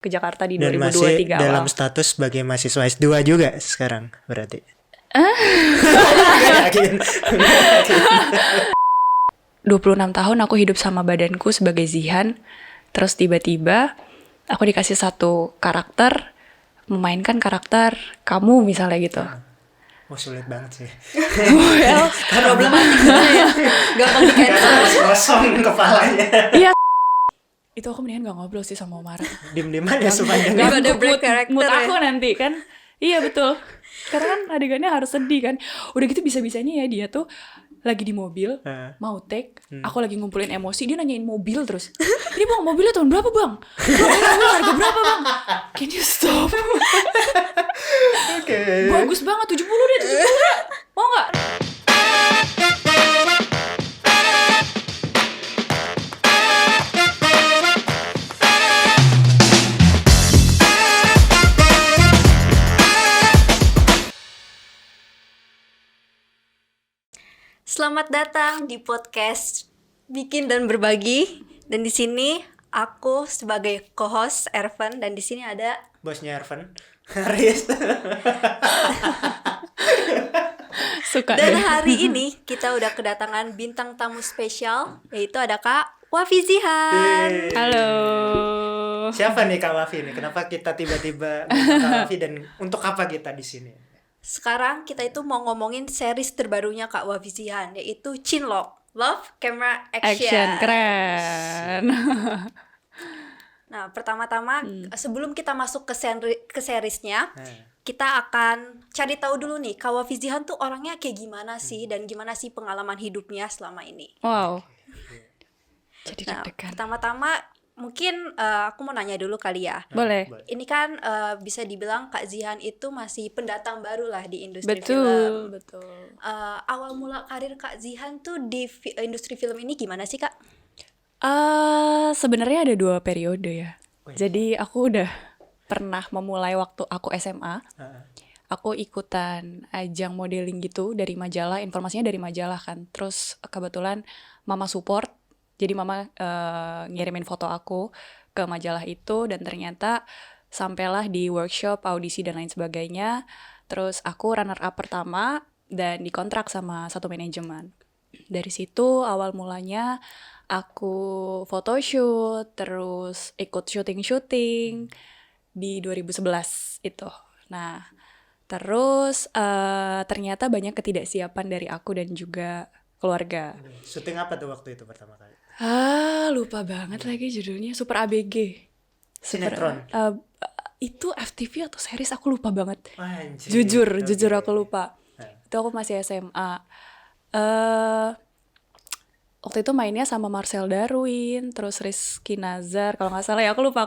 ke Jakarta di Dan 2023 masih awal. dalam status sebagai mahasiswa S2 juga sekarang berarti. Gak yakin. 26 tahun aku hidup sama badanku sebagai Zihan. Terus tiba-tiba aku dikasih satu karakter, memainkan karakter kamu misalnya gitu. Oh, sulit banget sih. Well, Problematik sebenarnya ya. Gampang di cancel. Karena kosong kepalanya. iya. Itu aku mendingan gak ngobrol sih sama Omar. Diem-diem aja sepanjang. Daripada Ganggu break karakter mood ya. aku nanti kan. Iya betul. Karena kan adegannya harus sedih kan. Udah gitu bisa-bisanya ya dia tuh lagi di mobil, mau take, aku lagi ngumpulin emosi, dia nanyain mobil terus. Ini bang, mobilnya tahun berapa bang? Bang, harga berapa bang? Can you stop? Oke. Bagus banget, 70 deh, 70 deh. Mau gak? Selamat datang di podcast Bikin dan Berbagi. Dan di sini aku sebagai co-host Ervan, dan di sini ada Bosnya Ervan, Haris. Suka dan deh. hari ini kita udah kedatangan bintang tamu spesial, yaitu ada Kak Wafi Zihan. Halo. Siapa nih Kak Wafi nih? Kenapa kita tiba-tiba ngundang Kak Wafi dan untuk apa kita di sini? Sekarang kita itu mau ngomongin series terbarunya Kak Wafi Zihan, yaitu Chinlock, Love Camera Action. Action, keren. Nah, pertama-tama sebelum kita masuk ke seriesnya, kita akan cari tahu dulu nih, Kak Wafi Zihan tuh orangnya kayak gimana sih, dan gimana sih pengalaman hidupnya selama ini. Wow. Jadi Nah, deg-degan. pertama-tama mungkin aku mau nanya dulu kali ya. Boleh. Ini kan bisa dibilang Kak Zihan itu masih pendatang baru lah di industri film. Betul. Awal mula karir Kak Zihan tuh di industri film ini gimana sih Kak? Sebenarnya ada 2 periode ya. Jadi aku udah pernah memulai waktu aku SMA. Aku ikutan ajang modeling gitu dari majalah, informasinya dari majalah kan. Terus kebetulan mama support, jadi mama ngirimin foto aku ke majalah itu, dan ternyata sampailah di workshop, audisi dan lain sebagainya. Terus aku runner up pertama dan dikontrak sama satu manajemen. Dari situ awal mulanya aku photoshoot, terus ikut syuting di 2011 itu. Nah, terus ternyata banyak ketidaksiapan dari aku dan juga keluarga. Syuting apa tuh waktu itu pertama kali? Lupa banget lagi judulnya. Super ABG. Sinetron. Itu FTV atau series aku lupa banget. Anjir. Jujur aku lupa. Itu aku masih SMA. Waktu itu mainnya sama Marcel Darwin, terus Rizky Nazar, kalau nggak salah ya, aku lupa.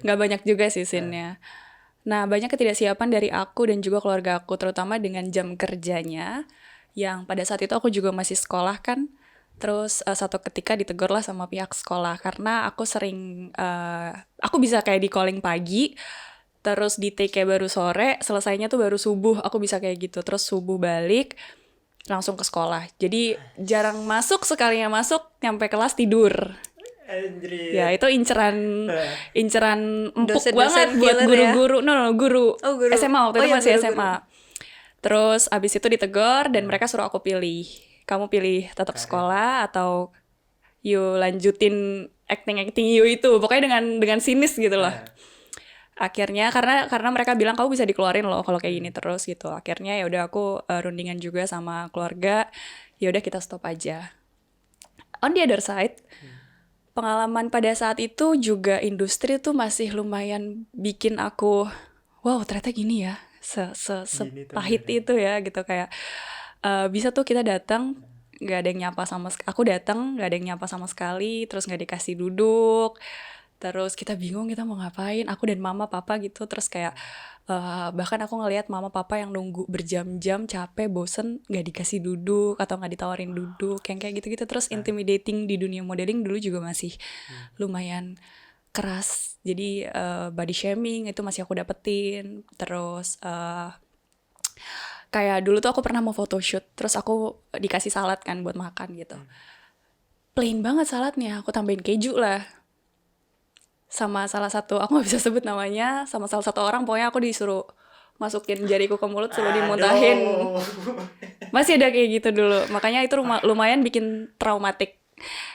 Nggak banyak juga sih scene-nya. Nah, banyak ketidaksiapan dari aku dan juga keluarga aku, terutama dengan jam kerjanya, yang pada saat itu aku juga masih sekolah kan. Terus satu ketika ditegur lah sama pihak sekolah, karena aku sering, aku bisa kayak di calling pagi, terus di take baru sore, selesainya tuh baru subuh, aku bisa kayak gitu. Terus subuh balik, langsung ke sekolah. Jadi jarang masuk, sekalinya masuk, nyampe kelas tidur. Anjir. Ya itu inceran empuk Dosen-dosen banget buat killer guru-guru. Guru. Oh, guru. SMA waktu itu iya, masih guru-guru. SMA. Terus abis itu ditegur dan mereka suruh aku pilih. Kamu pilih tetap sekolah atau you lanjutin acting you itu. Pokoknya dengan sinis gitu loh. Akhirnya karena mereka bilang kamu bisa dikeluarin loh kalau kayak gini terus gitu. Akhirnya ya udah aku rundingan juga sama keluarga. Ya udah kita stop aja. On the other side, pengalaman pada saat itu juga industri tuh masih lumayan bikin aku, wow ternyata gini ya, sepahit itu ya gitu, kayak bisa tuh kita datang nggak ada yang nyapa aku datang nggak ada yang nyapa sama sekali, terus nggak dikasih duduk, terus kita bingung kita mau ngapain, aku dan mama papa gitu, terus kayak bahkan aku ngelihat mama papa yang nunggu berjam-jam, capek, bosen, nggak dikasih duduk atau nggak ditawarin duduk, yang kayak gitu-gitu. Terus intimidating di dunia modeling dulu juga masih lumayan keras, jadi body shaming itu masih aku dapetin. Terus kayak dulu tuh aku pernah mau photoshoot, terus aku dikasih salad kan buat makan gitu, plain banget saladnya, aku tambahin keju lah. sama salah satu, aku nggak bisa sebut namanya, sama salah satu orang pokoknya aku disuruh masukin jariku ke mulut suruh dimuntahin. Masih ada kayak gitu dulu, makanya itu lumayan bikin traumatik.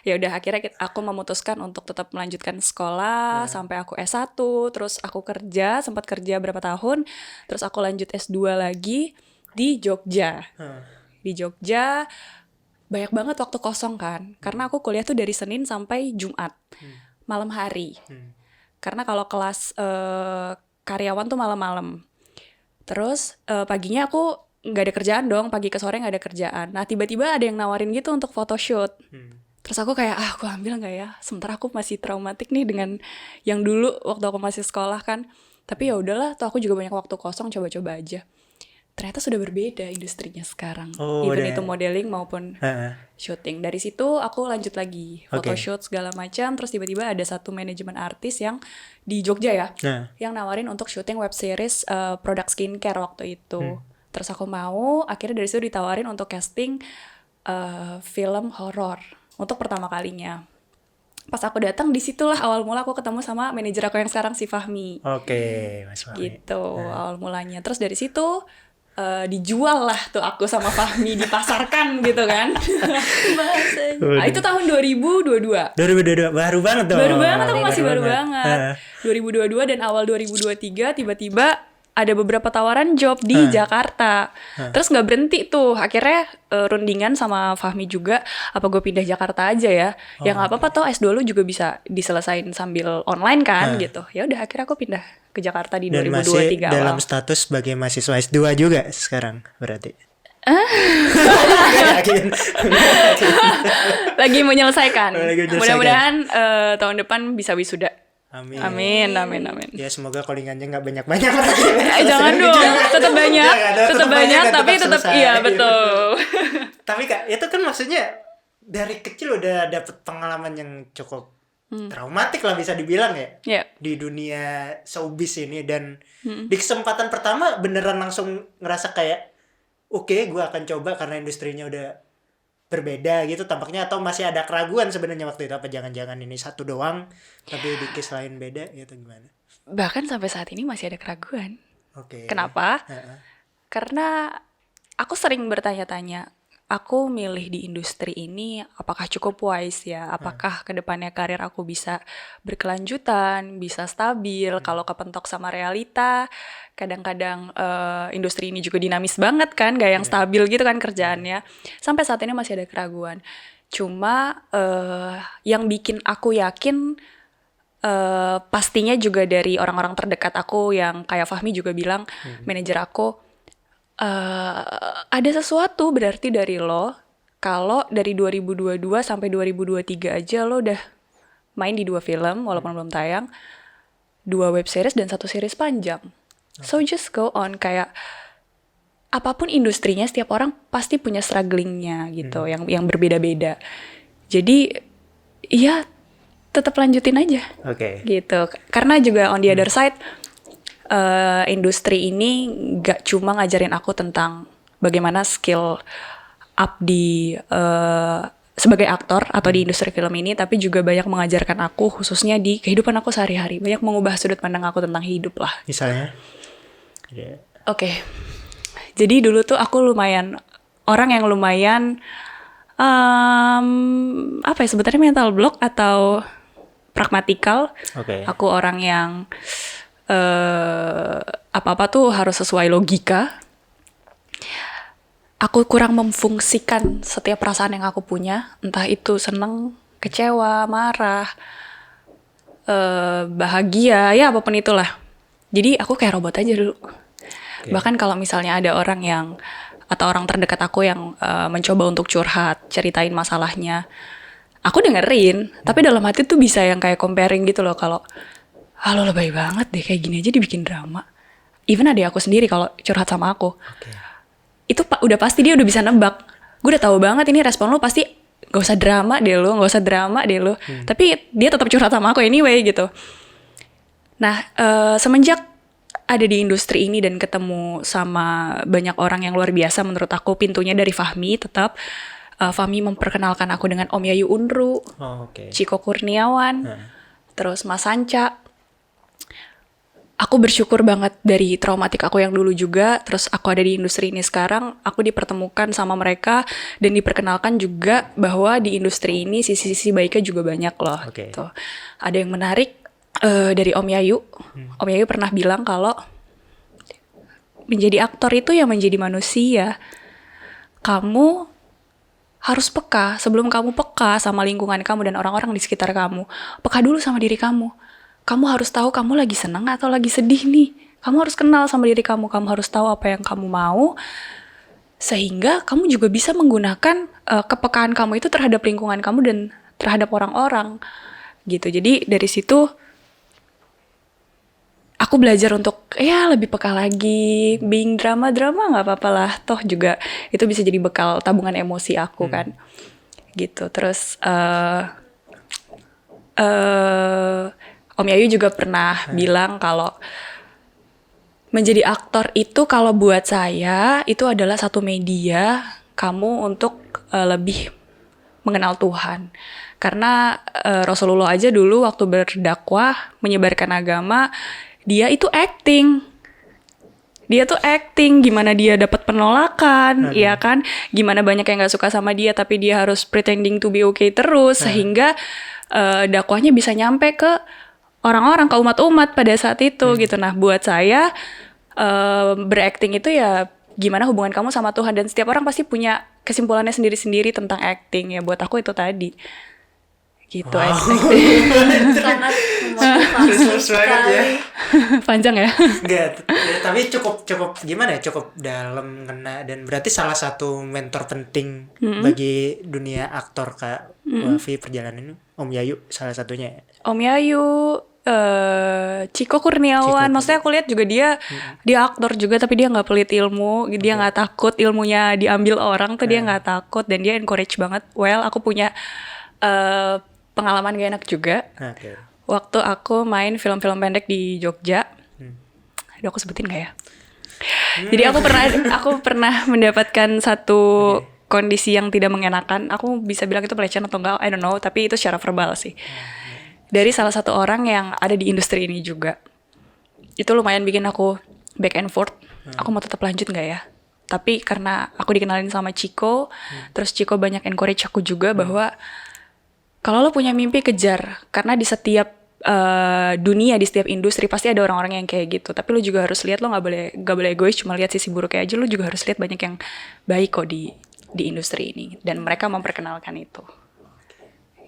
Ya udah akhirnya aku memutuskan untuk tetap melanjutkan sekolah sampai aku S1, terus aku sempat kerja berapa tahun, terus aku lanjut S2 lagi di Jogja. Di Jogja banyak banget waktu kosong kan, karena aku kuliah tuh dari Senin sampai Jumat malam hari. Karena kalau kelas karyawan tuh malam-malam. Terus paginya aku nggak ada kerjaan dong, pagi ke sore nggak ada kerjaan. Nah tiba-tiba ada yang nawarin gitu untuk photoshoot. Terus aku kayak, aku ambil nggak ya? Sementara aku masih traumatik nih dengan yang dulu waktu aku masih sekolah kan. Tapi ya udahlah, tuh aku juga banyak waktu kosong, coba-coba aja. Ternyata sudah berbeda industrinya sekarang. Even itu modeling maupun syuting. Dari situ aku lanjut lagi photoshoot segala macam. Terus tiba-tiba ada satu manajemen artis yang di Jogja ya, yang nawarin untuk syuting web series produk skincare waktu itu. Terus aku mau, akhirnya dari situ ditawarin untuk casting film horor untuk pertama kalinya. Pas aku datang, disitulah awal mula aku ketemu sama manajer aku yang sekarang, si Fahmi. Mas Fahmi. Gitu, awal mulanya. Terus dari situ dijual lah tuh aku sama Fahmi, dipasarkan gitu kan. Nah, itu tahun 2022. 2022, baru banget dong. Baru banget, aku masih baru banget. 2022 dan awal 2023 tiba-tiba ada beberapa tawaran job di Jakarta. Terus nggak berhenti tuh, akhirnya rundingan sama Fahmi juga, apa gue pindah Jakarta aja ya? Ya nggak apa-apa, toh S2 lu juga bisa diselesain sambil online kan gitu. Ya udah akhirnya aku pindah ke Jakarta di 2023 awal. Dan masih dalam status sebagai mahasiswa S2 juga sekarang berarti. Lagi menyelesaikan. Mudah-mudahan tahun depan bisa wisuda. Amin. Ya semoga callingannya nggak banyak-banyak. Jangan dong, tetap banyak, tapi tetap iya betul. Tapi Kak, itu kan maksudnya dari kecil udah dapet pengalaman yang cukup traumatik lah bisa dibilang ya. Di dunia showbiz ini, dan di kesempatan pertama beneran langsung ngerasa kayak oke, gue akan coba karena industrinya udah berbeda gitu tampaknya, atau masih ada keraguan sebenarnya waktu itu, apa jangan-jangan ini satu doang tapi di case lain beda gitu, gimana? Bahkan sampai saat ini masih ada keraguan. Kenapa? Karena aku sering bertanya-tanya, aku milih di industri ini apakah cukup wise ya? Apakah kedepannya karir aku bisa berkelanjutan, bisa stabil? Kalau kepentok sama realita, kadang-kadang industri ini juga dinamis banget kan, gak yang stabil gitu kan kerjaannya. Sampai saat ini masih ada keraguan. Cuma yang bikin aku yakin pastinya juga dari orang-orang terdekat aku yang kayak Fahmi juga bilang, manajer aku, ada sesuatu berarti dari lo kalau dari 2022 sampai 2023 aja lo udah main di 2 film walaupun belum tayang, 2 web series dan 1 series panjang. So just go on, kayak apapun industrinya setiap orang pasti punya strugglingnya gitu, yang berbeda-beda. Jadi ya tetap lanjutin aja. Gitu. Karena juga on the other side, industri ini gak cuma ngajarin aku tentang bagaimana skill up di sebagai aktor atau di industri film ini, tapi juga banyak mengajarkan aku khususnya di kehidupan aku sehari-hari, banyak mengubah sudut pandang aku tentang hidup lah. Misalnya? Jadi dulu tuh aku lumayan orang yang lumayan apa ya sebenarnya, mental block atau pragmatikal. Aku orang yang apa-apa tuh harus sesuai logika. Aku kurang memfungsikan setiap perasaan yang aku punya, entah itu seneng, kecewa, marah, bahagia, ya apapun itulah. Jadi aku kayak robot aja dulu. Bahkan kalau misalnya ada orang yang atau orang terdekat aku yang mencoba untuk curhat, ceritain masalahnya, aku dengerin, tapi dalam hati tuh bisa yang kayak comparing gitu loh, kalau lo lebay banget deh, kayak gini aja dibikin drama. Even adik aku sendiri kalau curhat sama aku, itu udah pasti dia udah bisa nebak. Gue udah tahu banget ini respon lo pasti gak usah drama deh lo. Tapi dia tetap curhat sama aku anyway gitu. Nah, semenjak ada di industri ini dan ketemu sama banyak orang yang luar biasa menurut aku, pintunya dari Fahmi tetap. Fahmi memperkenalkan aku dengan Om Yayu Unru, Ciko Kurniawan. terus Mas Sanca. Aku bersyukur banget dari traumatik aku yang dulu juga, terus aku ada di industri ini sekarang, aku dipertemukan sama mereka dan diperkenalkan juga bahwa di industri ini sisi-sisi baiknya juga banyak loh. Gitu. Ada yang menarik dari Om Yayu. Om Yayu pernah bilang kalau menjadi aktor itu ya menjadi manusia. Kamu harus peka. Sebelum kamu peka sama lingkungan kamu dan orang-orang di sekitar kamu, peka dulu sama diri kamu. Kamu harus tahu kamu lagi senang atau lagi sedih nih. Kamu harus kenal sama diri kamu. Kamu harus tahu apa yang kamu mau. Sehingga kamu juga bisa menggunakan kepekaan kamu itu terhadap lingkungan kamu dan terhadap orang-orang. Gitu. Jadi dari situ aku belajar untuk ya lebih peka lagi. Being drama-drama gak apa-apa lah. Toh juga itu bisa jadi bekal tabungan emosi aku kan. Gitu. Terus Om Yayu juga pernah bilang kalau menjadi aktor itu kalau buat saya itu adalah satu media kamu untuk lebih mengenal Tuhan. Karena Rasulullah aja dulu waktu berdakwah menyebarkan agama, dia itu acting. Dia tuh acting gimana dia dapat penolakan, ya kan? Gimana banyak yang gak suka sama dia tapi dia harus pretending to be okay terus sehingga dakwahnya bisa nyampe ke orang-orang, ke umat-umat pada saat itu gitu. Nah, buat saya berakting itu ya gimana hubungan kamu sama Tuhan, dan setiap orang pasti punya kesimpulannya sendiri-sendiri tentang acting ya. Buat aku itu tadi. Gitu acting. Sangat memotivasi sekali. Ya. Panjang ya? Enggak, tapi cukup gimana ya? Cukup dalam kena, dan berarti salah satu mentor penting bagi dunia aktor Kak Wafi perjalanan ini Om Yayu salah satunya. Om Yayu, Chico Kurniawan, maksudnya aku lihat juga dia aktor juga tapi dia nggak pelit ilmu, dia nggak takut ilmunya diambil orang tuh dia nggak takut dan dia encourage banget. Well, aku punya pengalaman gak enak juga. Waktu aku main film-film pendek di Jogja, aduh aku sebutin nggak ya? Jadi aku pernah mendapatkan satu kondisi yang tidak mengenakan. Aku bisa bilang itu pelecehan atau enggak, I don't know, tapi itu secara verbal sih. Dari salah satu orang yang ada di industri ini juga. Itu lumayan bikin aku back and forth. Aku mau tetap lanjut gak ya? Tapi karena aku dikenalin sama Chico, terus Chico banyak encourage aku juga bahwa kalau lo punya mimpi kejar. Karena di setiap dunia, di setiap industri pasti ada orang-orang yang kayak gitu. Tapi lo juga harus lihat, lo gak boleh egois cuma lihat sisi buruknya aja. Lo juga harus lihat banyak yang baik kok di industri ini. Dan mereka memperkenalkan itu.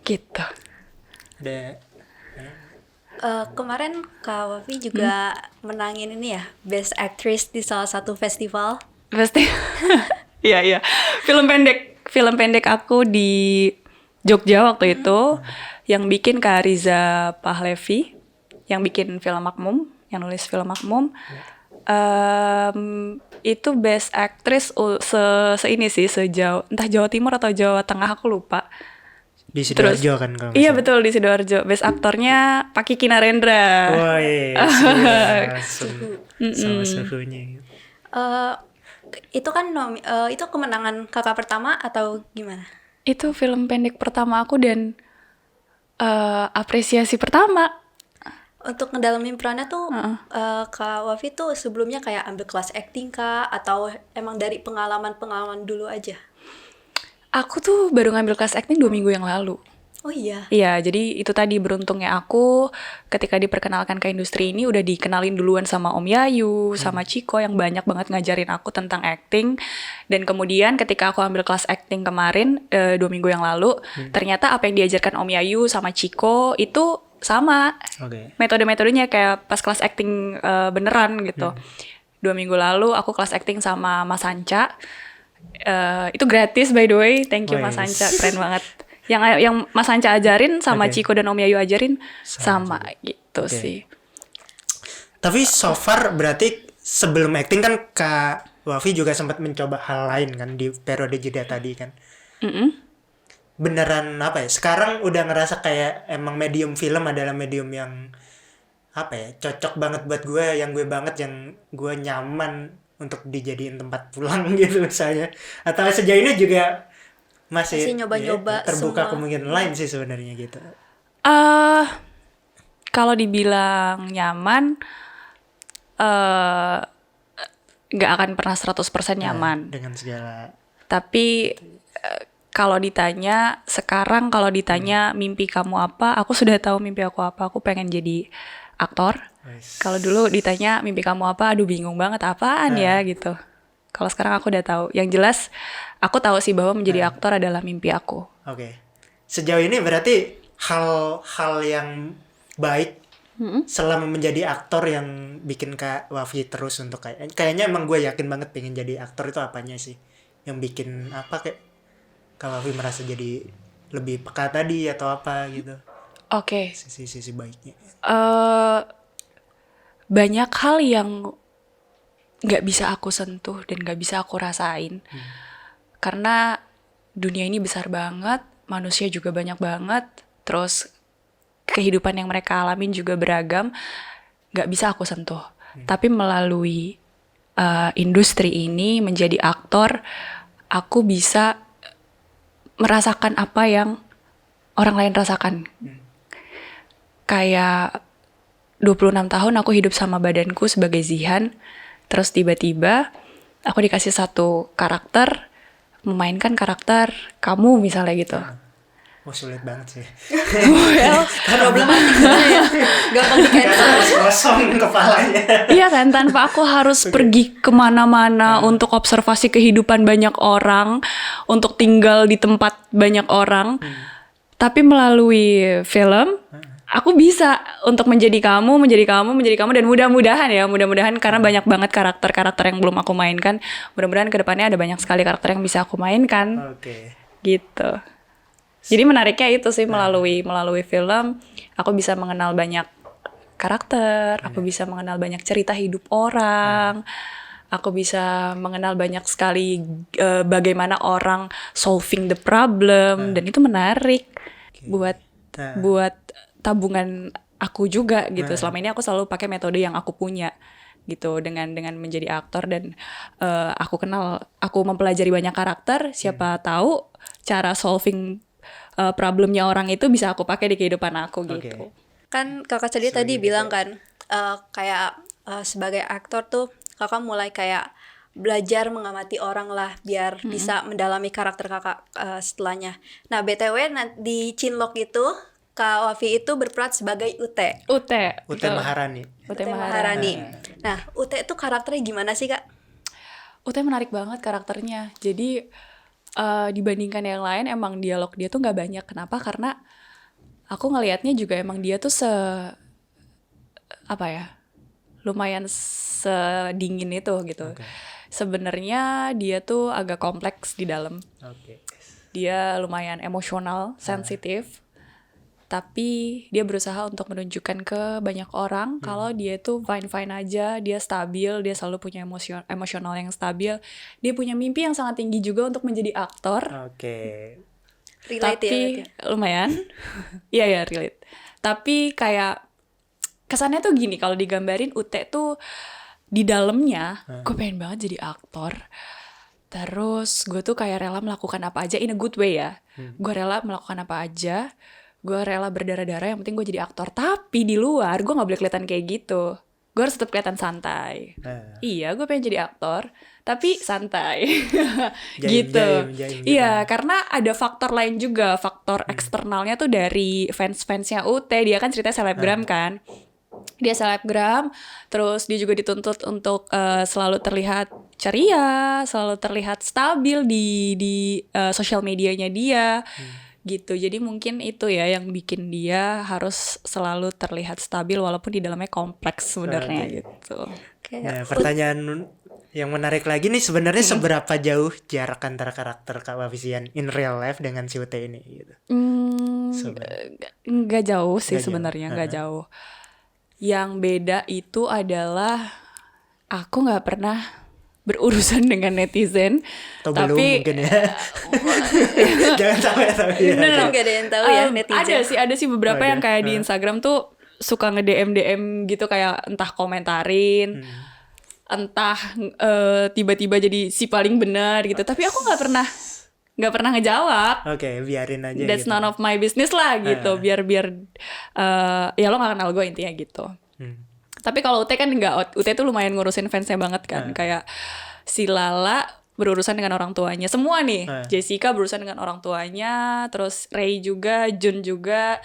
Gitu. Kemarin Kak Wafi juga menangin ini ya, Best Actress di salah satu festival. Iya. Film pendek aku di Jogja waktu itu, yang bikin Kak Riza Pahlevi, yang bikin film Makmum, yang nulis film Makmum. Itu Best Actress ini sih sejauh entah Jawa Timur atau Jawa Tengah aku lupa. Di Sidoarjo kan kalau iya betul, di Sidoarjo. Best aktornya Pak Kiki Narendra. Wah iya, sama suhunya. Itu kan itu kemenangan kakak pertama atau gimana? Itu film pendek pertama aku dan apresiasi pertama. Untuk ngedalamin perannya tuh Kak Wafi tuh sebelumnya kayak ambil kelas acting kah, atau emang dari pengalaman dulu aja? Aku tuh baru ngambil kelas acting 2 minggu yang lalu. Oh iya? Iya, jadi itu tadi beruntungnya aku ketika diperkenalkan ke industri ini udah dikenalin duluan sama Om Yayu, sama Chico yang banyak banget ngajarin aku tentang acting. Dan kemudian ketika aku ambil kelas acting kemarin 2 minggu yang lalu, ternyata apa yang diajarkan Om Yayu sama Chico itu sama. Metode-metodenya kayak pas kelas acting beneran gitu. 2 minggu lalu aku kelas acting sama Mas Sanca. Itu gratis by the way, thank you Mas Sanca, keren banget. Yang Mas Sanca ajarin sama Chico dan Om Yayu ajarin sama gitu sih. Tapi so far berarti sebelum acting kan Kak Wafi juga sempat mencoba hal lain kan di periode jeda tadi kan. Beneran apa ya? Sekarang udah ngerasa kayak emang medium film adalah medium yang apa ya? Cocok banget buat gue, yang gue banget, yang gue nyaman untuk dijadiin tempat pulang gitu misalnya. Atau sejauh ini juga masih nyoba-nyoba terbuka semua. kemungkinan lain sih sebenarnya gitu. kalau dibilang nyaman, nggak akan pernah 100% nyaman. Dengan segala. Tapi kalau ditanya mimpi kamu apa, aku sudah tahu mimpi aku apa. Aku pengen jadi aktor. Kalau dulu ditanya mimpi kamu apa, aduh bingung banget apaan ya gitu. Kalau sekarang aku udah tahu. Yang jelas aku tahu sih bahwa menjadi aktor adalah mimpi aku. Oke. Sejauh ini berarti hal yang baik selama menjadi aktor yang bikin Kak Wafi terus untuk kayaknya emang gue yakin banget pengen jadi aktor itu apanya sih? Yang bikin apa kayak Kak Wafi merasa jadi lebih peka tadi atau apa gitu? Oke. Sisi baiknya. Banyak hal yang nggak bisa aku sentuh dan nggak bisa aku rasain. Karena dunia ini besar banget, manusia juga banyak banget, terus kehidupan yang mereka alamin juga beragam, nggak bisa aku sentuh. Tapi melalui industri ini menjadi aktor, aku bisa merasakan apa yang orang lain rasakan. Kayak 26 tahun aku hidup sama badanku sebagai Zihan, terus tiba-tiba aku dikasih satu karakter, memainkan karakter kamu misalnya gitu. Sulit banget sih. Problematik ya. Gampang di-cancel. Kosong kepalanya. Iya kan, tanpa aku harus pergi kemana-mana untuk observasi kehidupan banyak orang, untuk tinggal di tempat banyak orang. Tapi melalui film, aku bisa untuk menjadi kamu, dan mudah-mudahan karena banyak banget karakter-karakter yang belum aku mainkan. Mudah-mudahan kedepannya ada banyak sekali karakter yang bisa aku mainkan. Gitu. Jadi menariknya itu sih, melalui film aku bisa mengenal banyak karakter, aku bisa mengenal banyak cerita hidup orang, aku bisa mengenal banyak sekali bagaimana orang solving the problem, dan itu menarik buat tabungan aku juga gitu. Selama ini aku selalu pakai metode yang aku punya gitu dengan menjadi aktor, dan aku mempelajari banyak karakter, siapa tahu cara solving problemnya orang itu bisa aku pakai di kehidupan aku gitu. Kan kakak tadi bilang kan kayak sebagai aktor tuh kakak mulai kayak belajar mengamati orang lah biar bisa mendalami karakter kakak setelahnya. Nah BTW di Cinlok itu Kak Wafi itu berperan sebagai Ute Maharani. Ute Maharani. Nah Ute itu karakternya gimana sih Kak? Ute menarik banget karakternya. Jadi dibandingkan yang lain emang dialog dia tuh nggak banyak. Kenapa? Karena aku ngelihatnya juga emang dia tuh lumayan sedingin itu gitu. Sebenarnya dia tuh agak kompleks di dalam. Dia lumayan emosional, sensitif. Tapi dia berusaha untuk menunjukkan ke banyak orang kalau dia tuh fine-fine aja, dia stabil, dia selalu punya emosional yang stabil. Dia punya mimpi yang sangat tinggi juga untuk menjadi aktor. Relate tapi lumayan. Iya, relate. Tapi kayak kesannya tuh gini, kalau digambarin Ute tuh di dalamnya, gue pengen banget jadi aktor. Terus gue tuh kayak rela melakukan apa aja in a good way ya. Gue rela melakukan apa aja. Gue rela berdarah-darah, yang penting gue jadi aktor. Tapi di luar gue gak boleh kelihatan kayak gitu. Gue harus tetap kelihatan santai. Iya, gue pengen jadi aktor, tapi santai. Gitu. Iya, karena ada faktor lain juga. Faktor eksternalnya tuh dari fans-fansnya Ute. Dia kan ceritanya selebgram kan. Dia selebgram, terus dia juga dituntut untuk selalu terlihat ceria, selalu terlihat stabil di sosial medianya dia. Gitu. Jadi mungkin itu ya yang bikin dia harus selalu terlihat stabil walaupun di dalamnya kompleks sebenarnya gitu. Nah, pertanyaan yang menarik lagi nih, sebenarnya seberapa jauh jarak antara karakter Kak Wafi in real life dengan si Ute ini gitu? Nggak jauh sih sebenarnya, nggak jauh. Yang beda itu adalah aku nggak pernah berurusan dengan netizen, atau tapi belum mungkin ya. Jangan sampai tahu ya. Nggak ada yang tahu ya netizen. Ada sih beberapa yang kayak di Instagram tuh suka nge-DM gitu, kayak entah komentarin, entah tiba-tiba jadi si paling benar gitu. Tapi aku nggak nggak pernah ngejawab. Oke, biarin aja. That's gitu. none of my business lah gitu. Biar ya lo gak kenal gue intinya gitu. Tapi kalau UT kan enggak, UT tuh lumayan ngurusin fansnya banget kan. Kayak si Lala berurusan dengan orang tuanya semua nih. Jessica berurusan dengan orang tuanya, terus Ray juga, Jun juga.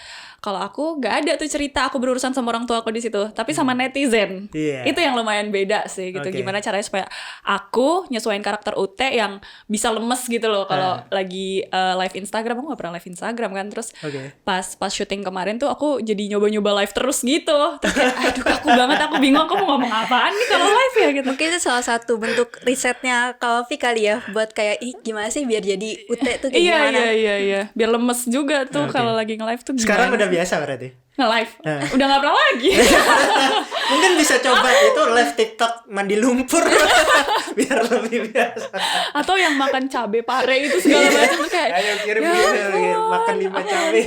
Kalau aku nggak ada tuh cerita aku berurusan sama orang tua aku di situ, tapi sama netizen. Itu yang lumayan beda sih gitu. Gimana caranya supaya aku nyesuaiin karakter UT yang bisa lemes gitu loh kalau lagi live Instagram. Aku nggak pernah live Instagram kan, terus pas syuting kemarin tuh aku jadi nyoba live terus gitu. Terus kayak, aduh kaku banget, aku bingung aku mau ngomong apaan nih kalau live ya gitu. Mungkin itu salah satu bentuk risetnya Kak Ovi kali ya, buat kayak gimana sih biar jadi UT tuh kayak gimana. Iya. Biar lemes juga tuh kalau lagi nge-live tuh gimana. Sekarang udah biasa berarti? Nge-live? Udah gak pernah lagi. Mungkin bisa coba itu live TikTok mandi lumpur. Biar lebih biasa. Atau yang makan cabe pare itu segala macam tuh kayak, ayo kirim makan 5 cabe.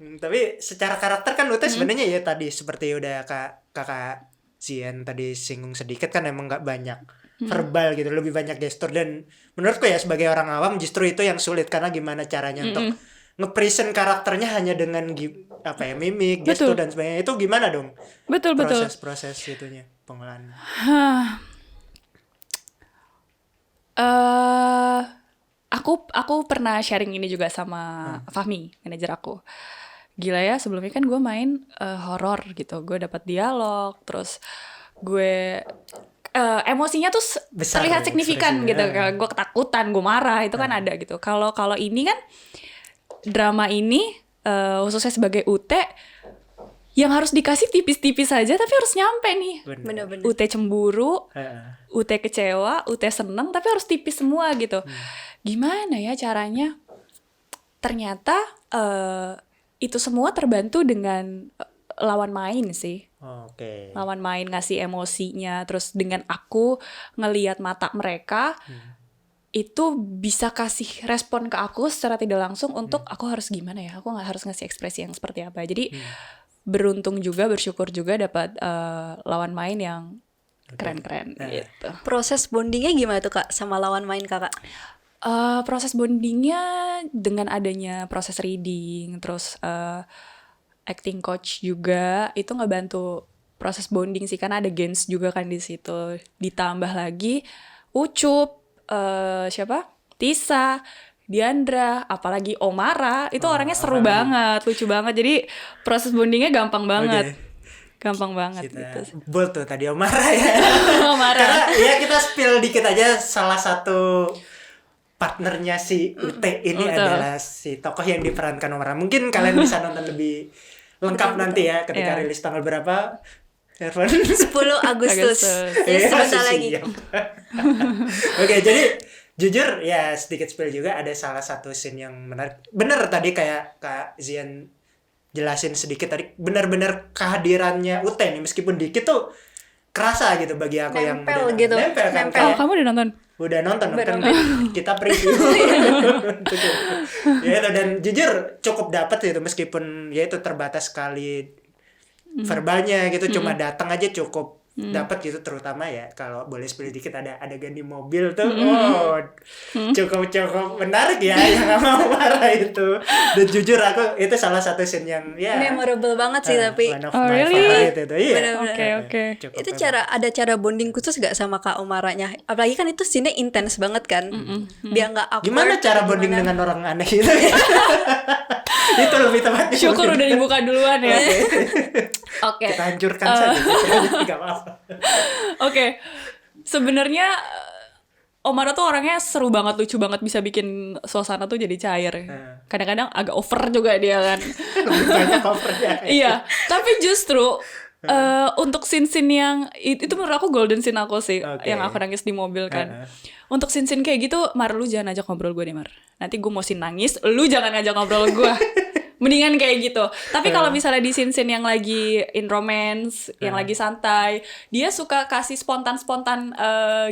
5. Tapi secara karakter kan Ute sebenarnya ya tadi seperti udah kakak Zian tadi singgung sedikit kan emang gak banyak verbal gitu, lebih banyak gestur. Dan menurutku ya sebagai orang awam justru itu yang sulit, karena gimana caranya untuk nge-present karakternya hanya dengan mimik, gestur dan sebagainya. Itu gimana dong? Betul. Proses itunya, pengolahan. Aku pernah sharing ini juga sama Fahmi, manajer aku. Gila ya, sebelumnya kan gue main horor gitu. Gue dapat dialog, terus gue emosinya tuh besar, terlihat signifikan gitu. Gue ketakutan, gue marah, itu kan ada gitu. Kalau ini kan drama ini khususnya sebagai UT yang harus dikasih tipis-tipis saja tapi harus nyampe nih. Bener-bener. UT cemburu, UT kecewa, UT seneng, tapi harus tipis semua gitu. Gimana ya caranya? Ternyata itu semua terbantu dengan lawan main sih. Lawan main ngasih emosinya, terus dengan aku ngelihat mata mereka. Itu bisa kasih respon ke aku secara tidak langsung untuk aku harus gimana ya, aku nggak harus ngasih ekspresi yang seperti apa. Jadi beruntung juga, bersyukur juga dapat lawan main yang keren-keren gitu. Proses bondingnya gimana tuh Kak sama lawan main Kakak? Proses bondingnya dengan adanya proses reading, terus acting coach juga itu ngebantu proses bonding sih, karena ada Gens juga kan di situ. Ditambah lagi Ucup, Tisa, Diandra, apalagi Omara, itu orangnya seru banget, lucu banget. Jadi proses bondingnya gampang banget. Gampang banget gitu. Bold tuh tadi Omara ya. Karena ya kita spill dikit aja, salah satu partnernya si UT ini adalah si tokoh yang diperankan Omara. Mungkin kalian bisa nonton lebih lengkap nanti ya ketika rilis tanggal berapa? 10 Agustus. Sebentar lagi. Oke, jadi jujur ya sedikit spill juga, ada salah satu scene yang menarik. Bener tadi kayak Kak Zian jelasin sedikit tadi, benar-benar kehadirannya UT nih meskipun dikit tuh kerasa gitu bagi aku. Nempel yang gitu. Nempel kan. Kamu udah nonton? Udah nonton kita preview. Ya dan jujur cukup dapat itu meskipun ya itu terbatas sekali verbalnya gitu, cuma datang aja cukup dapat gitu, terutama ya kalau boleh spill dikit ada adegan di mobil tuh. Cukup menarik ya yang sama marah itu. Dan jujur aku itu salah satu scene yang ya memorable banget sih tapi. One of my favorite itu. Iya. Oke. Itu ada cara bonding khusus gak sama Kak Omaranya? Apalagi kan itu scene-nya intens banget kan. Biar gak awkward. Gimana cara bonding dengan orang aneh itu? Itu lebih tepatnya. Syukur udah dibuka duluan ya. Oke. Kita hancurkan saja. Enggak apa-apa. Oke. Sebenarnya Omara tuh orangnya seru banget, lucu banget, bisa bikin suasana tuh jadi cair. Kadang-kadang agak over juga dia kan. Lebih banyak overnya. Iya, tapi justru untuk scene-scene yang itu menurut aku golden scene aku sih, yang aku nangis di mobil kan. Untuk scene-scene kayak gitu, Mar, lu jangan ajak ngobrol gue deh, Mar. Nanti gue mau scene nangis, lu jangan ngajak ngobrol gue. mendingan kayak gitu. Tapi kalau misalnya di scene-scene yang lagi in romance, yang lagi santai, dia suka kasih spontan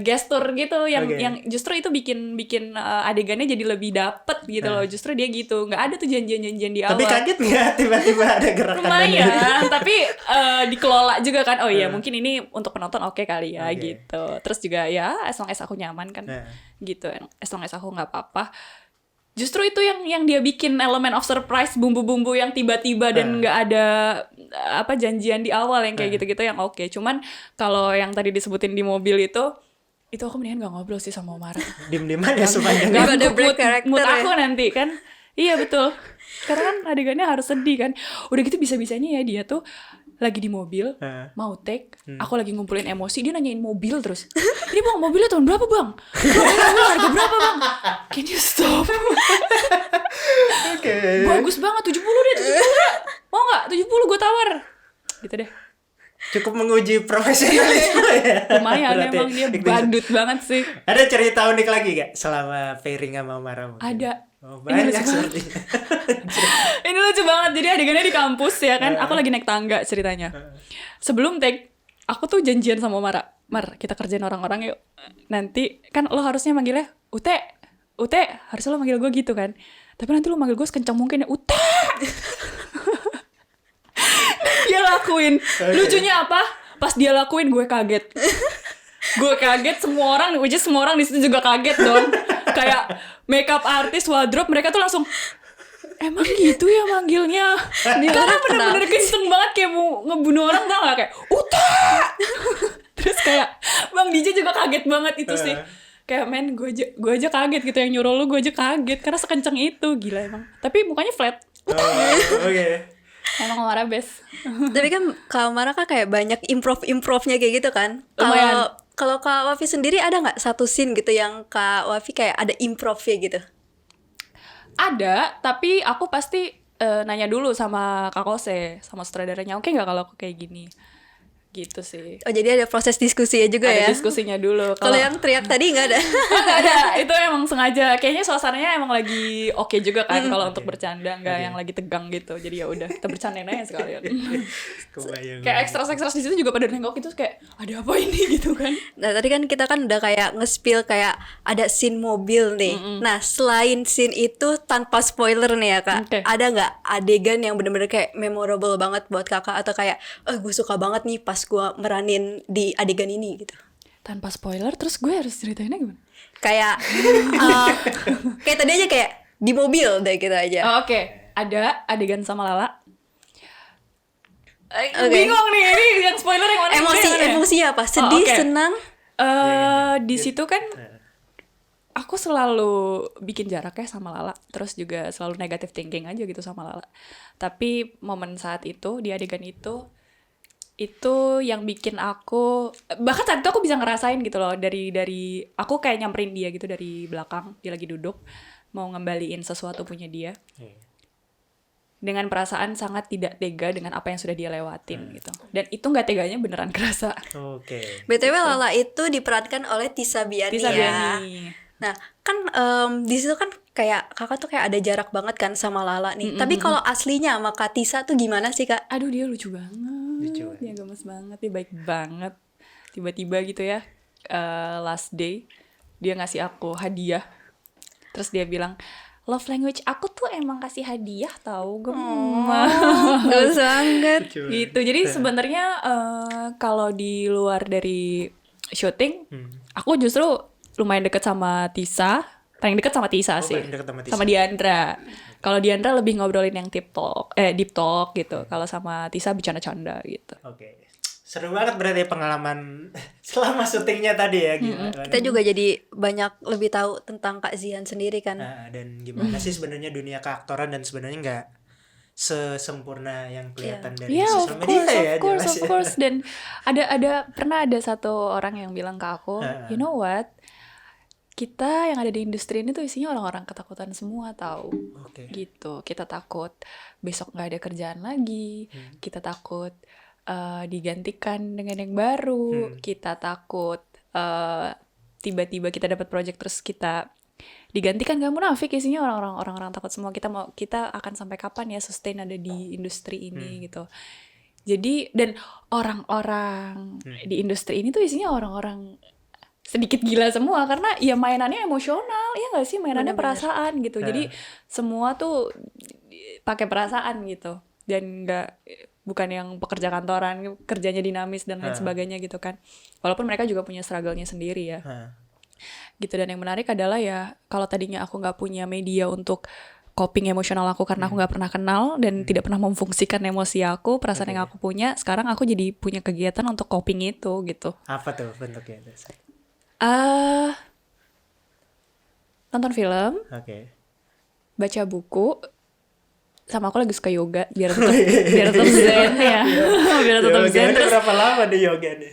gestur gitu yang justru itu bikin adegannya jadi lebih dapet gitu loh. Justru dia gitu, nggak ada tuh janjian-janjian di awal. Tapi kaget nggak tiba-tiba ada gerakan? Lumayan, tapi dikelola juga kan. Oh iya, mungkin ini untuk penonton oke kali ya gitu. Terus juga ya as long as aku nyaman kan gitu, as long as aku nggak apa-apa. Justru itu yang dia bikin elemen of surprise, bumbu-bumbu yang tiba-tiba dan nggak ada janjian di awal yang kayak gitu-gitu yang oke. Cuman kalau yang tadi disebutin di mobil itu aku mendingan nggak ngobrol sih sama Omara. Diem-dieman ya sepanjang mood aku nanti kan. Iya betul. Karena kan adegannya harus sedih kan. Udah gitu bisa-bisanya ya dia tuh lagi di mobil, mau take, aku lagi ngumpulin emosi, dia nanyain mobil terus. Ini bang, mobilnya tahun berapa bang? Mobil harga berapa bang? Can you stop? Bagus banget, 70 deh. Mau gak? 70 gue tawar. Gitu deh. Cukup menguji profesionalisme ya. Lumayan emang dia badut banget sih. Ada cerita unik lagi gak selama pairing sama Omara? Ada. Oh, banyak sepertinya. Ini lucu banget. Jadi adegannya di kampus ya kan. Aku lagi naik tangga ceritanya. Sebelum take, aku tuh janjian sama Mara. Mar, kita kerjain orang-orang yuk. Nanti kan lo harusnya manggilnya Ute, harusnya lo manggil gue gitu kan. Tapi nanti lo manggil gue sekencang mungkin ya, Ute. Dia lakuin. Lucunya apa? Pas dia lakuin gue kaget. Semua orang di situ juga kaget dong. Kayak makeup artist, wardrobe, mereka tuh langsung emang gitu ya manggilnya. Karena bener-bener kenceng banget kayak mau ngebunuh orang, tau gak? Kayak Uta. Terus kayak Bang DJ juga kaget banget itu sih. Kayak men gue aja kaget gitu, yang nyuruh lu gue aja kaget karena sekenceng itu, gila emang. Tapi mukanya flat. Emang Omara best. Tapi kan Kak Omara kan kayak banyak improvnya kayak gitu kan. Kalau Kak Wafi sendiri ada nggak satu scene gitu yang Kak Wafi kayak ada improvnya gitu? Ada, tapi aku pasti nanya dulu sama Kak Kose, sama sutradaranya, oke nggak kalau aku kayak gini? Gitu sih. Oh jadi ada proses diskusinya juga ya? Ada diskusinya dulu. Kalau yang teriak tadi nggak ada? Nggak ada, itu emang sengaja. Kayaknya suasananya emang lagi oke juga kan kalau untuk bercanda, nggak yang lagi tegang gitu. Jadi ya udah kita bercandain aja sekalian. Kayak ekstras di situ juga pada nengok itu kayak ada apa ini gitu kan. Nah tadi kan kita kan udah kayak nge-spill kayak ada scene mobil nih. Nah selain scene itu tanpa spoiler nih ya Kak, ada nggak adegan yang bener-bener kayak memorable banget buat Kakak atau kayak gue suka banget nih pas gue meranin di adegan ini gitu? Tanpa spoiler, terus gue harus ceritainnya gimana? Kayak kayak tadi aja kayak di mobil deh gitu aja. Oke. Ada adegan sama Lala. Bingung nih, ini yang spoiler yang mana? Emosinya apa? Sedih, senang? Di situ kan aku selalu bikin jarak ya sama Lala. Terus juga selalu negative thinking aja gitu sama Lala. Tapi momen saat itu, di adegan itu yang bikin aku, bahkan saat itu aku bisa ngerasain gitu loh, dari aku kayak nyamperin dia gitu dari belakang, dia lagi duduk mau ngembaliin sesuatu punya dia dengan perasaan sangat tidak tega dengan apa yang sudah dia lewatin gitu, dan itu nggak teganya beneran kerasa. BTW Lala itu diperankan oleh Tisa Biani. Nah kan di situ kan kayak Kakak tuh kayak ada jarak banget kan sama Lala nih. Tapi kalau aslinya sama Kak Tisa tuh gimana sih Kak? Aduh dia lucu banget. Dia gemes banget, dia baik banget. Tiba-tiba gitu ya, last day dia ngasih aku hadiah. Terus dia bilang, love language aku tuh emang kasih hadiah tahu, Gemes banget. Gitu. Jadi sebenarnya kalau di luar dari syuting, aku justru lumayan deket sama Tisa. Paling deket sama Tisa sih. Sama Diandra. Kalau Diandra lebih ngobrolin yang deep talk gitu. Kalau sama Tisa bercanda-canda gitu. Seru banget berarti pengalaman selama syutingnya tadi ya. Kita juga jadi banyak lebih tahu tentang Kak Zian sendiri kan. Dan gimana sih sebenarnya dunia keaktoran, dan sebenarnya nggak sesempurna yang kelihatan dari sosial media ya. Of course. Dan pernah ada satu orang yang bilang ke aku, you know what? Kita yang ada di industri ini tuh isinya orang-orang ketakutan semua tahu. Gitu. Kita takut besok nggak ada kerjaan lagi. Kita takut digantikan dengan yang baru. Kita takut tiba-tiba kita dapat project terus kita digantikan gak munafik, isinya orang-orang takut semua. Kita akan sampai kapan ya sustain ada di industri ini gitu. Jadi dan orang-orang di industri ini tuh isinya orang-orang sedikit gila semua, karena ya mainannya emosional, ya nggak sih, mainannya perasaan gitu. Jadi semua tuh pakai perasaan gitu, dan bukan yang pekerja kantoran kerjanya dinamis dan lain sebagainya gitu kan. Walaupun mereka juga punya struggle-nya sendiri ya. Gitu. Dan yang menarik adalah ya, kalau tadinya aku nggak punya media untuk coping emosional aku karena aku nggak pernah kenal dan tidak pernah memfungsikan emosi aku, perasaan yang aku punya, sekarang aku jadi punya kegiatan untuk coping itu gitu. Apa tuh bentuknya? Nonton film, baca buku, sama aku lagi suka yoga biar tetap zen ya. Biar tetap zen. Terus berapa lama di yoga nih?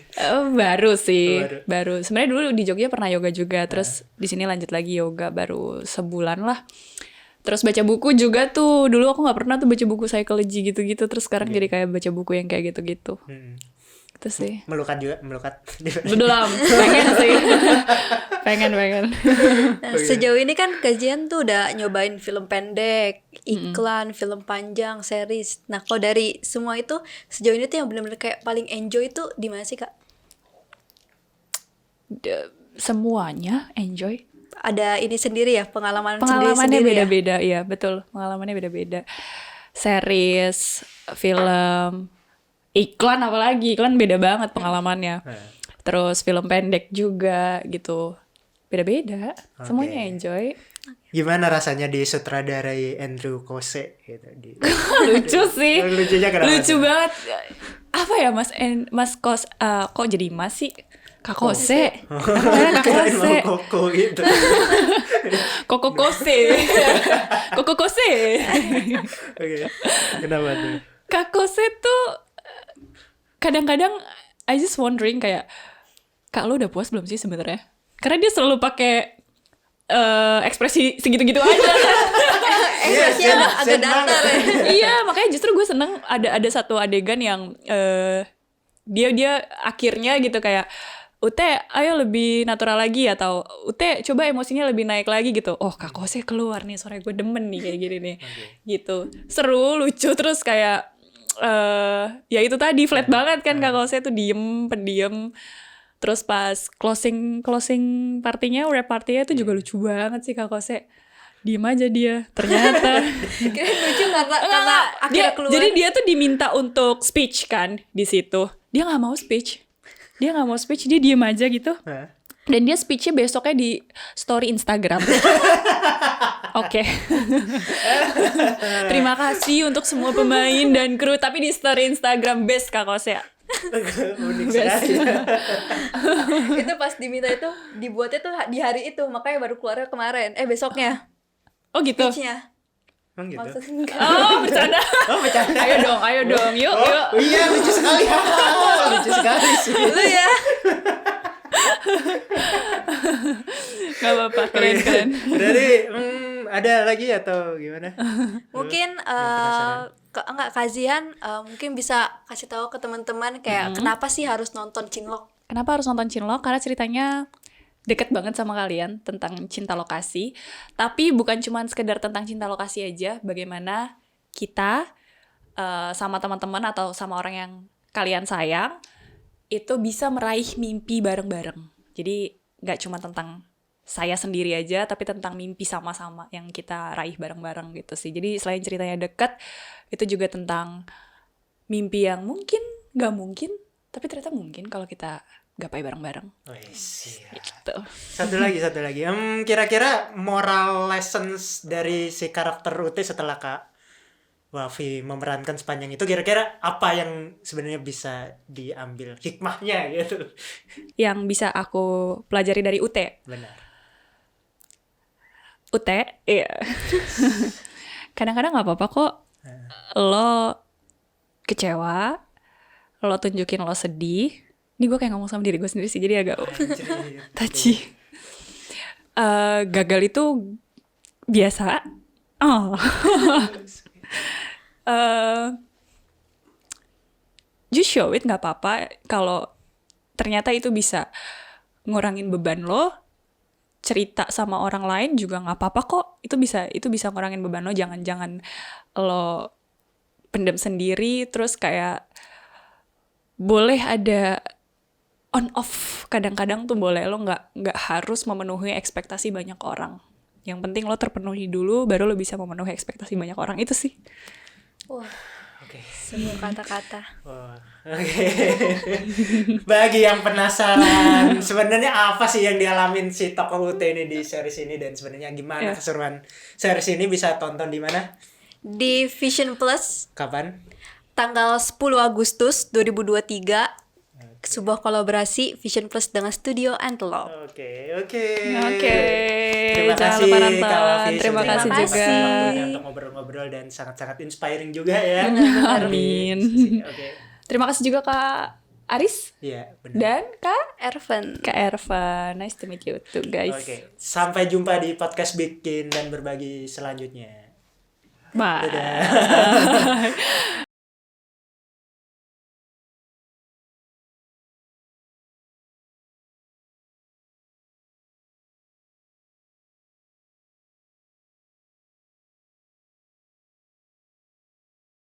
Baru sih, baru. Sebenarnya dulu di Jogja pernah yoga juga, terus di sini lanjut lagi yoga baru sebulan lah. Terus baca buku juga tuh, dulu aku nggak pernah tuh baca buku psychology gitu-gitu, terus sekarang jadi kayak baca buku yang kayak gitu-gitu. Itu sih. Melukat. Belum, pengen sih. pengen. Nah, sejauh ini kan kajian tuh udah nyobain film pendek, iklan, film panjang, series. Nah, kalau dari semua itu sejauh ini tuh yang benar-benar kayak paling enjoy itu di mana sih, Kak? Semuanya enjoy. Ada ini sendiri ya, pengalamannya sendiri beda-beda ya? Ya, betul. Pengalamannya beda-beda. Series, film, iklan, apalagi iklan beda banget pengalamannya. Terus film pendek juga gitu, beda-beda. Semuanya enjoy. Gimana rasanya disutradarai Andrew Kose gitu? Lucu sih. Lucu banget. Apa ya Mas Kos, kok jadi Mas sih? Kak Kose. Kak Kose. Koko gitu. Koko Kose. Koko Kose. Oke. Kenapa tuh? Kak Kose tuh kadang-kadang I just wondering kayak, Kak, lo udah puas belum sih sebenarnya? Karena dia selalu pakai ekspresi segitu-gitu aja. Ekspresinya agak datar ya. Iya, makanya justru gue seneng ada satu adegan yang dia akhirnya gitu kayak, Ute, ayo lebih natural lagi, atau Ute, coba emosinya lebih naik lagi gitu. Oh, Kak Kose keluar nih, sore gue demen nih kayak gini nih. Gitu. Seru, lucu, terus kayak ya itu tadi flat banget kan Kak Kose tuh pendiam. Terus pas closing partinya, rap partinya itu juga lucu banget sih Kak Kose. Diem aja dia, ternyata. Kira lucu karena akhirnya keluar. Jadi dia tuh diminta untuk speech kan di situ. Dia nggak mau speech, dia diem aja gitu. Dan dia speechnya besoknya di story Instagram. Oke. Terima kasih untuk semua pemain dan kru, tapi di story Instagram best Kak Kose. Itu pas diminta itu dibuatnya tuh di hari itu, makanya baru keluarnya kemarin. Besoknya. Oh gitu. Speechnya. Gitu? Bercanda. Ayo dong, yuk. Iya, lucu sekali. Lucu sekali sih. Lu ya. Gak apa-apa, keren. Berarti ada lagi atau gimana? Mungkin Kazian mungkin bisa kasih tahu ke teman-teman kayak kenapa sih harus nonton Cinlok? Kenapa harus nonton Cinlok? Karena ceritanya deket banget sama kalian tentang cinta lokasi. Tapi bukan cuma sekedar tentang cinta lokasi aja. Bagaimana kita sama teman-teman atau sama orang yang kalian sayang itu bisa meraih mimpi bareng-bareng. Jadi gak cuma tentang saya sendiri aja, tapi tentang mimpi sama-sama yang kita raih bareng-bareng gitu sih. Jadi selain ceritanya deket, itu juga tentang mimpi yang mungkin gak mungkin, tapi ternyata mungkin kalau kita gapai bareng-bareng. Gitu. Satu lagi. Kira-kira moral lessons dari si karakter Ute setelah Kak Wafi memerankan sepanjang itu, kira-kira apa yang sebenarnya bisa diambil hikmahnya gitu? Yang bisa aku pelajari dari Ute? Benar. Ute, iya. Kadang-kadang gak apa-apa kok lo kecewa, lo tunjukin lo sedih. Ini gue kayak ngomong sama diri gue sendiri sih, jadi agak touchy. Gagal itu biasa. Just show it, gak apa-apa. Kalau ternyata itu bisa ngurangin beban lo, cerita sama orang lain juga nggak apa-apa kok. Itu bisa ngurangin beban lo. Jangan lo pendam sendiri, terus kayak boleh ada on off, kadang-kadang tuh boleh. Lo nggak harus memenuhi ekspektasi banyak orang. Yang penting lo terpenuhi dulu, baru lo bisa memenuhi ekspektasi banyak orang. Itu sih. Wah, semua kata-kata. Oke. Bagi yang penasaran, sebenarnya apa sih yang dialamin si tokoh UT ini di series ini, dan sebenarnya gimana keseruan series ini, bisa tonton di mana? Di Vision Plus. Kapan? Tanggal 10 Agustus 2023. Sebuah kolaborasi Vision Plus dengan Studio Antelope. Oke. Terima kasih lupa nonton. Kak Wafi. Terima kasih juga. Waktunya untuk ngobrol-ngobrol dan sangat-sangat inspiring juga ya. Amin. Oke. Terima kasih juga Kak Aris. Iya, benar. Dan Kak Ervan. Nice to meet you too, guys. Oke. Sampai jumpa di podcast bikin dan berbagi selanjutnya. Bye.